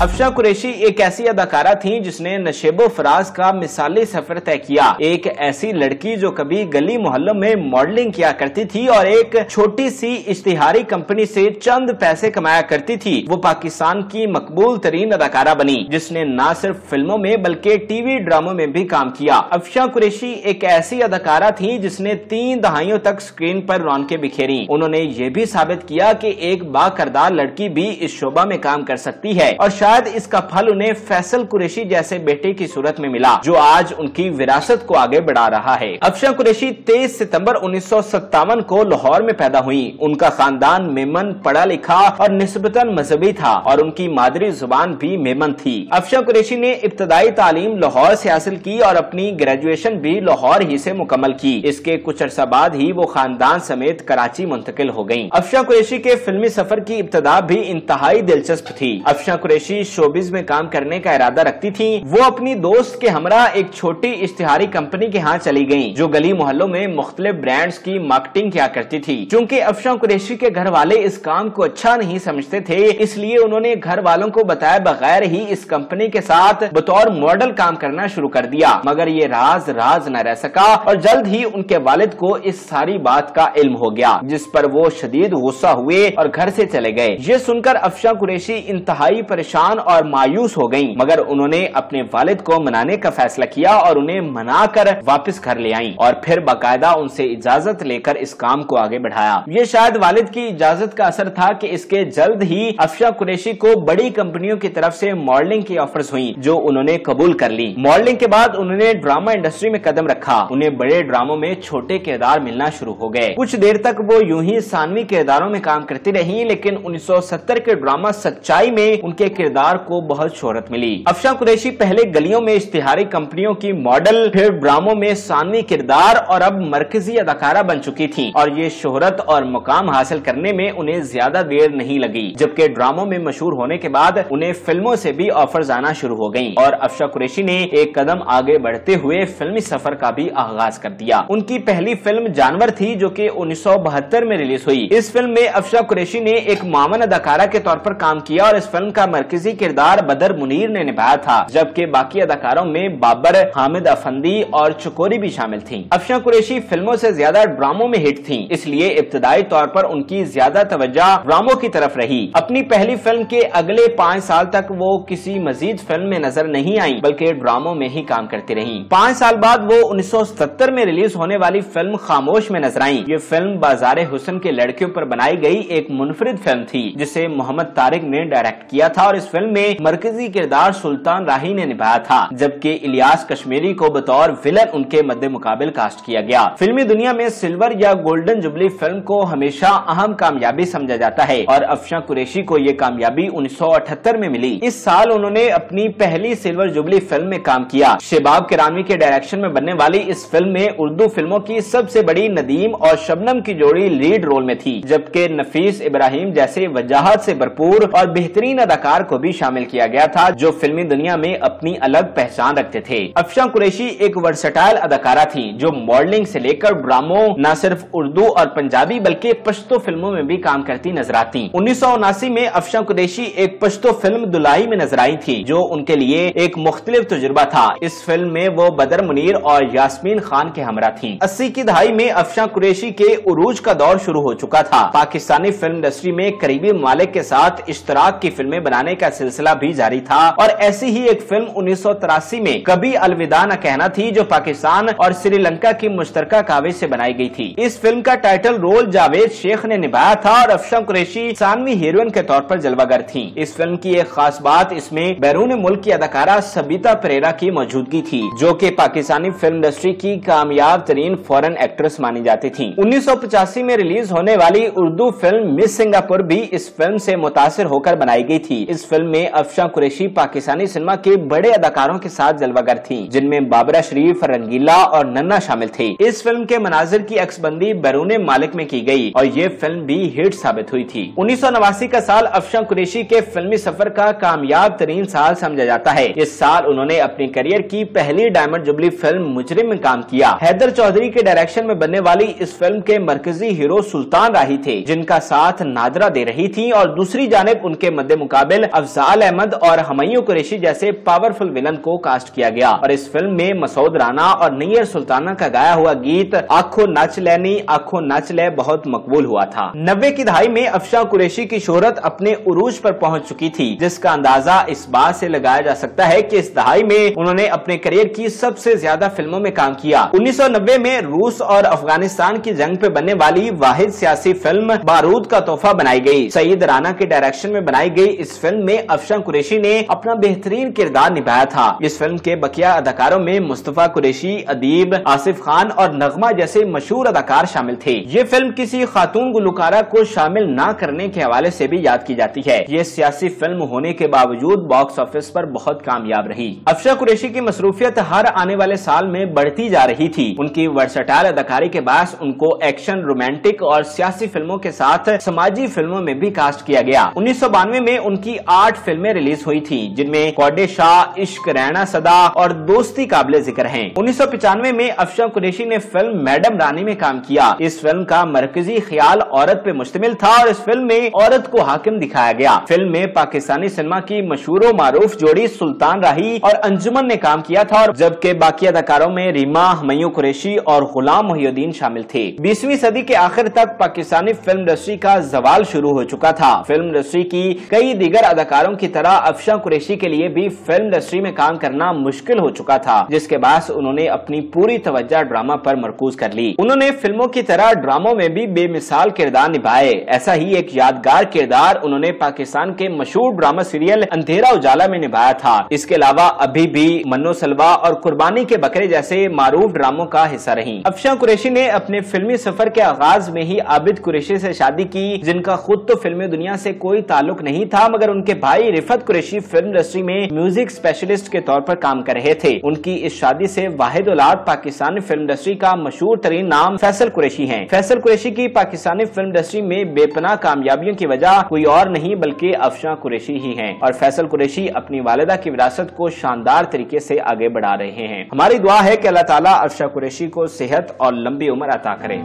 अफशां कुरैशी एक ऐसी अदाकारा थीं जिसने नशेबो फराज का मिसाली सफर तय किया। एक ऐसी लड़की जो कभी गली मोहल्लों में मॉडलिंग किया करती थी और एक छोटी सी इश्तिहारी कंपनी से चंद पैसे कमाया करती थी, वो पाकिस्तान की मकबूल तरीन अदाकारा बनी जिसने न सिर्फ फिल्मों में बल्कि टीवी ड्रामों में भी काम किया। अफशां कुरैशी एक ऐसी अदाकारा थी जिसने 3 दहाइयों तक स्क्रीन पर रौनकें बिखेरी। उन्होंने ये भी साबित किया कि एक बाकरदार लड़की भी इस शोबा में काम कर सकती है और शायद इसका फल उन्हें फैसल कुरैशी जैसे बेटे की सूरत में मिला जो आज उनकी विरासत को आगे बढ़ा रहा है। अफशां कुरैशी 23 सितंबर 1957 को लाहौर में पैदा हुई। उनका खानदान मेमन, पढ़ा लिखा और निस्बतन मजहबी था और उनकी मादरी जुबान भी मेमन थी। अफशां कुरैशी ने इब्तदाई तालीम लाहौर से हासिल की और अपनी ग्रेजुएशन भी लाहौर ही से मुकम्मल की। इसके कुछ अरसा बाद ही वो खानदान समेत कराची मुंतकिल हो गयी। अफशां कुरैशी के फिल्मी सफर की इब्तदा भी इंतहाई दिलचस्प थी। अफशां कुरैशी शोबिज में काम करने का इरादा रखती थी। वो अपनी दोस्त के हमरा एक छोटी इश्तिहारी कंपनी के यहाँ चली गयी जो गली मोहल्लों में मुख्तलिफ ब्रांड्स की मार्केटिंग किया करती थी। चूँकि अफशां कुरैशी के घर वाले इस काम को अच्छा नहीं समझते थे, इसलिए उन्होंने घर वालों को बताए बगैर ही इस कंपनी के साथ बतौर मॉडल काम करना शुरू कर दिया। मगर ये राज न रह सका और जल्द ही उनके वालिद को इस सारी बात का इल्म हो गया, जिस पर वो शदीद गुस्सा हुए और घर से चले गए। ये सुनकर अफशां कुरैशी इंतहाई परेशान और मायूस हो गयीं, मगर उन्होंने अपने वालिद को मनाने का फैसला किया और उन्हें मनाकर वापस घर ले आईं और फिर बाकायदा उनसे इजाजत लेकर इस काम को आगे बढ़ाया। ये शायद वालिद की इजाजत का असर था कि इसके जल्द ही अफशां कुरैशी को बड़ी कंपनियों की तरफ से मॉडलिंग की ऑफर्स हुई जो उन्होंने कबूल कर ली। मॉडलिंग के बाद उन्होंने ड्रामा इंडस्ट्री में कदम रखा। उन्हें बड़े ड्रामों में छोटे किरदार मिलना शुरू हो गए। कुछ देर तक वो यूं ही सानवी किरदारों में काम करती रही, लेकिन 1970 के ड्रामा सच्चाई में उनके किरदार को बहुत शोहरत मिली। अफशां कुरैशी पहले गलियों में इश्तिहारी कंपनियों की मॉडल, फिर ड्रामों में सानवी किरदार और अब मरकजी अदाकारा बन चुकी थी और ये शोहरत और मुकाम हासिल करने में उन्हें ज्यादा देर नहीं लगी। जबकि ड्रामों में मशहूर होने के बाद उन्हें फिल्मों से भी ऑफर्स आना शुरू हो गयी और अफशां कुरैशी ने एक कदम आगे बढ़ते हुए फिल्मी सफर का भी आगाज कर दिया। उनकी पहली फिल्म जानवर थी जो कि 1972 में रिलीज हुई। इस फिल्म में अफशां कुरैशी ने एक मामन अदाकारा के तौर पर काम किया और इस फिल्म का मरकजी किरदार बदर मुनीर ने निभाया था, जबकि बाकी अदाकारों में बाबर, हामिद अफंदी और चकोरी भी शामिल थीं। अफशां कुरैशी फिल्मों से ज्यादा ड्रामों में हिट थीं, इसलिए इब्तदाई तौर पर उनकी ज्यादा तवज्जो ड्रामों की तरफ रही। अपनी पहली फिल्म के अगले 5 साल तक वो किसी मजीद फिल्म में नजर नहीं आई बल्कि ड्रामों में ही काम करती रही। 5 साल बाद वो 1970 में रिलीज होने वाली फिल्म खामोश में नजर आई। ये फिल्म बाजारे हुस्न के लड़कियों पर बनाई गई एक मुनफरिद फिल्म थी जिसे मोहम्मद तारिक ने डायरेक्ट किया था और इस फिल्म में मरकजी किरदार सुल्तान राही ने निभाया था, जबकि इलियास कश्मीरी को बतौर विलन उनके मद्दे मुकाबिल कास्ट किया गया। फिल्मी दुनिया में सिल्वर या गोल्डन जुबली फिल्म को हमेशा अहम कामयाबी समझा जाता है और अफशां कुरैशी को ये कामयाबी 1978 में मिली। इस साल उन्होंने अपनी पहली सिल्वर जुबली फिल्म में काम किया। शबाब किरानवी के डायरेक्शन में बनने वाली इस फिल्म में उर्दू फिल्मों की सबसे बड़ी नदीम और शबनम की जोड़ी लीड रोल में थी, जबकि नफीस इब्राहिम जैसे वजाहत से भरपूर और बेहतरीन अदाकार को भी शामिल किया गया था जो फिल्मी दुनिया में अपनी अलग पहचान रखते थे। अफशां कुरैशी एक वर्सटाइल अदाकारा थी जो मॉडलिंग से लेकर ड्रामों, न सिर्फ उर्दू और पंजाबी बल्कि पश्तो फिल्मों में भी काम करती नजर आती। 1979 में अफशां कुरैशी एक पश्तो फिल्म दुलाई में नजर आई थी जो उनके लिए एक मुख्तलिफ तजुर्बा था। इस फिल्म में वो बदर मुनीर और यास्मीन खान के हमरा थी। 80 की दहाई में अफशां कुरैशी के उरूज का दौर शुरू हो चुका था। पाकिस्तानी फिल्म इंडस्ट्री में करीबी ममालिक के साथ इश्तराक की फिल्में बनाने का सिलसिला भी जारी था और ऐसी ही एक फिल्म 1983 में कभी अलविदा न कहना थी जो पाकिस्तान और श्रीलंका की मुश्तरका काविश से बनाई गई थी। इस फिल्म का टाइटल रोल जावेद शेख ने निभाया था और अफशां कुरैशी सानवी हीरोइन के तौर पर जलवागर थी। इस फिल्म की एक खास बात इसमें बैरून मुल्क की अदाकारा सबीता परेरा की मौजूदगी थी जो कि पाकिस्तानी फिल्म इंडस्ट्री की कामयाब तरीन फॉरेन एक्ट्रेस मानी जाती थी। 1985 में रिलीज होने वाली उर्दू फिल्म मिस सिंगापुर भी इस फिल्म से मुतासिर होकर बनाई गई थी। इस फिल्म में अफशां कुरैशी पाकिस्तानी सिनेमा के बड़े अदाकारों के साथ जलवागर थी जिनमें बाबरा शरीफ, रंगीला और नन्ना शामिल थे। इस फिल्म के मनाजिर की अक्सबंदी बैरून मालिक में की गई और ये फिल्म भी हिट साबित हुई थी। 1989 का साल अफशां कुरैशी के फिल्मी सफर का कामयाब तरीन साल समझा जाता है। इस साल उन्होंने अपनी करियर की पहली डायमंड जुबली फिल्म मुजरिम में काम किया। हैदर चौधरी के डायरेक्शन में बनने वाली इस फिल्म के मरकजी हीरो सुल्तान राही थे जिनका साथ नादरा दे रही थी और दूसरी जानिब उनके मद्दे मुकाबिल अफजाल अहमद और हमायूं कुरैशी जैसे पावरफुल विलन को कास्ट किया गया और इस फिल्म में मसूद राना और नैयर सुल्ताना का गाया हुआ गीत आँखों नाच लेनी आँखों नाच ले बहुत मकबूल हुआ था। 90 की दहाई में अफशां कुरैशी की शोहरत अपने उरूज पर पहुंच चुकी थी, जिसका अंदाजा इस बात से लगाया जा सकता है कि इस दहाई में उन्होंने अपने करियर की सबसे ज्यादा फिल्मों में काम किया। 1990 में रूस और अफगानिस्तान की जंग पे बनने वाली वाहिद सियासी फिल्म बारूद का तोहफा बनाई गई। सईद राना के डायरेक्शन में बनाई गई इस फिल्म में अफशां कुरैशी ने अपना बेहतरीन किरदार निभाया था। इस फिल्म के बकिया अदाकारों में मुस्तफा कुरैशी, अदीब, आसिफ खान और नगमा जैसे मशहूर अदाकार शामिल थे। ये फिल्म किसी खातून गुलकारा को शामिल न करने के हवाले से भी याद की जाती है। ये सियासी फिल्म होने के बावजूद बॉक्स ऑफिस पर बहुत कामयाब रही। अफशां कुरैशी की मसरूफियत हर आने वाले साल में बढ़ती जा रही थी। उनकी वर्सटाइल अदाकारी के बाद उनको एक्शन, रोमांटिक और सियासी फिल्मों के साथ समाजी फिल्मों में भी कास्ट किया गया। 1992 में उनकी 8 फिल्में रिलीज हुई थी, जिनमें कौडे शाह, इश्क रहना सदा और दोस्ती काबिले जिक्र हैं। 1995 में अफशां कुरैशी ने फिल्म मैडम रानी में काम किया। इस फिल्म का मरकजी ख्याल औरत पे मुश्तमिल था और इस फिल्म में औरत को हाकिम दिखाया गया। फिल्म में पाकिस्तानी सिनेमा की मशहूर मारूफ जोड़ी सुल्तान राही और अंजुमन ने काम किया था, और जबकि बाकी अदाकारों में रीमा, हमायूं कुरैशी और गुलाम मोहिउद्दीन शामिल थे। 20वीं सदी के आखिर तक पाकिस्तानी फिल्म इंडस्ट्री का जवाल शुरू हो चुका था। फिल्म इंडस्ट्री की कई दीगर अदाकारों की तरह अफशां कुरैशी के लिए भी फिल्म इंडस्ट्री में काम करना मुश्किल हो चुका था, जिसके बाद उन्होंने अपनी पूरी तवज्जो ड्रामा पर मरकूज कर ली। उन्होंने फिल्मों की तरह ड्रामों में भी बेमिसाल किरदार निभाए। ऐसा ही एक यादगार किरदार उन्होंने पाकिस्तान के मशहूर ड्रामा सीरियल अंधेरा उजाला में निभाया था। इसके अलावा अभी भी मन्नो सलवा और कुर्बानी के बकरे जैसे मारूफ ड्रामों का हिस्सा रही। अफशां कुरैशी ने अपने फिल्मी सफर के आगाज में ही आबिद कुरैशी से शादी की, जिनका खुद तो फिल्मी दुनिया से कोई ताल्लुक नहीं था, मगर उनके भाई रिफत कुरैशी फिल्म इंडस्ट्री में म्यूजिक स्पेशलिस्ट के तौर पर काम कर रहे थे। उनकी इस शादी से वाहिद औलाद पाकिस्तानी फिल्म इंडस्ट्री का मशहूर तरीन नाम फैसल कुरैशी है। फैसल कुरैशी की पाकिस्तानी फिल्म इंडस्ट्री में बेपनाह कामयाबियों की वजह कोई और नहीं बल्कि अफशां कुरैशी ही हैं, और फैसल कुरैशी अपनी वालिदा की विरासत को शानदार तरीके से आगे बढ़ा रहे हैं। हमारी दुआ है कि अल्लाह ताला अफशां कुरैशी को सेहत और लंबी उम्र अता करे।